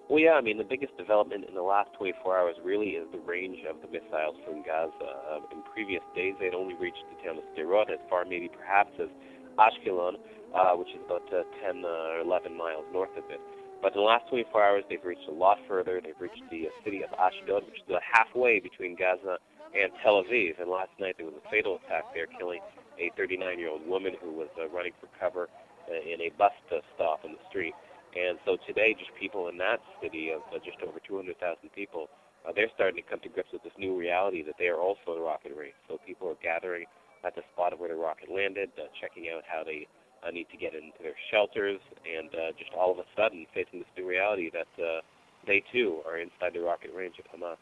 Well, yeah, I mean, the biggest development in the last 24 hours really is the range of the missiles from Gaza. In previous days, they'd only reached the town of Sderot, as far maybe perhaps as Ashkelon, which is about 10 or 11 miles north of it. But in the last 24 hours, they've reached a lot further. They've reached the city of Ashdod, which is halfway between Gaza and Tel Aviv. And last night, there was a fatal attack there, killing a 39-year-old woman who was running for cover in a bus stop in the street. And so today, just people in that city of just over 200,000 people, they're starting to come to grips with this new reality that they are also in a rocket race. So people are gathering at the spot of where the rocket landed, checking out how they need to get into their shelters, and just all of a sudden facing this new reality that they too are inside the rocket range of Hamas.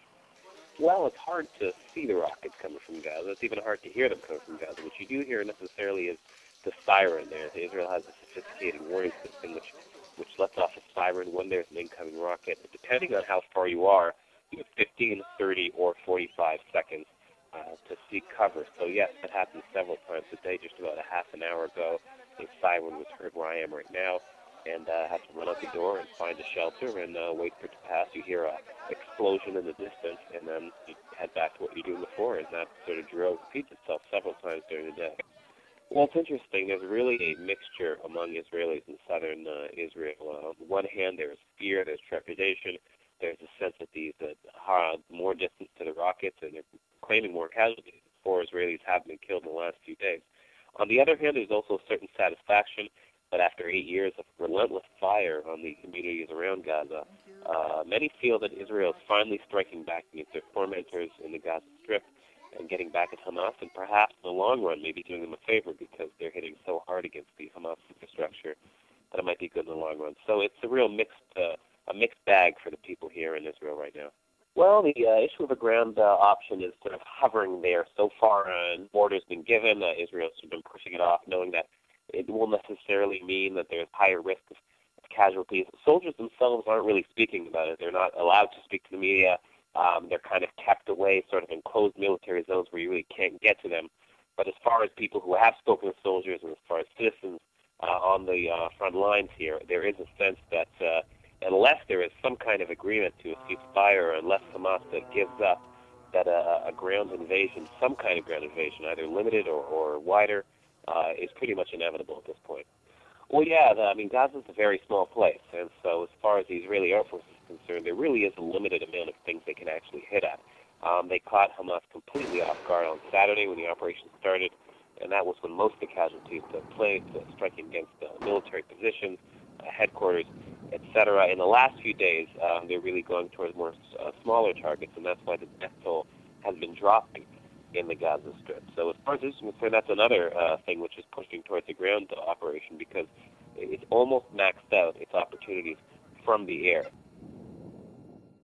Well, it's hard to see the rockets coming from Gaza. It's even hard to hear them coming from Gaza. What you do hear necessarily is the siren there. Israel has a sophisticated warning system which lets off a siren when there's an incoming rocket. Depending on how far you are, you have 15, 30, or 45 seconds to seek cover. So yes, that happens several times a day. Just about a half an hour ago, a siren was heard where I am right now, and had to run out the door and find a shelter and wait for it to pass. You hear a explosion in the distance, and then you head back to what you're doing before, and that sort of drill repeats itself several times during the day. Well, it's interesting. There's really a mixture among Israelis in southern Israel. On the one hand, there is fear, there's trepidation, there's a sense that these more distance to the rockets, and they're claiming more casualties. 4 Israelis have been killed in the last few days. On the other hand, there's also a certain satisfaction that after 8 years of relentless fire on the communities around Gaza, many feel that Israel is finally striking back against their tormentors in the Gaza Strip and getting back at Hamas, and perhaps in the long run maybe doing them a favor because they're hitting so hard against the Hamas infrastructure that it might be good in the long run. So it's a real mixed bag for the people here in Israel right now. Well, the issue of a ground option is sort of hovering there. So far, orders been given. Israel's been pushing it off, knowing that it will necessarily mean that there's higher risk of casualties. Soldiers themselves aren't really speaking about it. They're not allowed to speak to the media. They're kind of kept away, sort of enclosed military zones where you really can't get to them. But as far as people who have spoken with soldiers and as far as citizens on the front lines here, there is a sense that unless there is some kind of agreement to a ceasefire, unless Hamas gives up, that a ground invasion, some kind of ground invasion, either limited or wider, is pretty much inevitable at this point. Well, yeah, Gaza's a very small place, and so as far as the Israeli Air Force is concerned, there really is a limited amount of things they can actually hit at. They caught Hamas completely off guard on Saturday when the operation started, and that was when most of the casualties took place, striking against military positions, headquarters, etc. In the last few days, they're really going towards more smaller targets, and that's why the death toll has been dropping in the Gaza Strip. So as far as this is concerned, that's another thing which is pushing towards the ground operation because it's almost maxed out its opportunities from the air.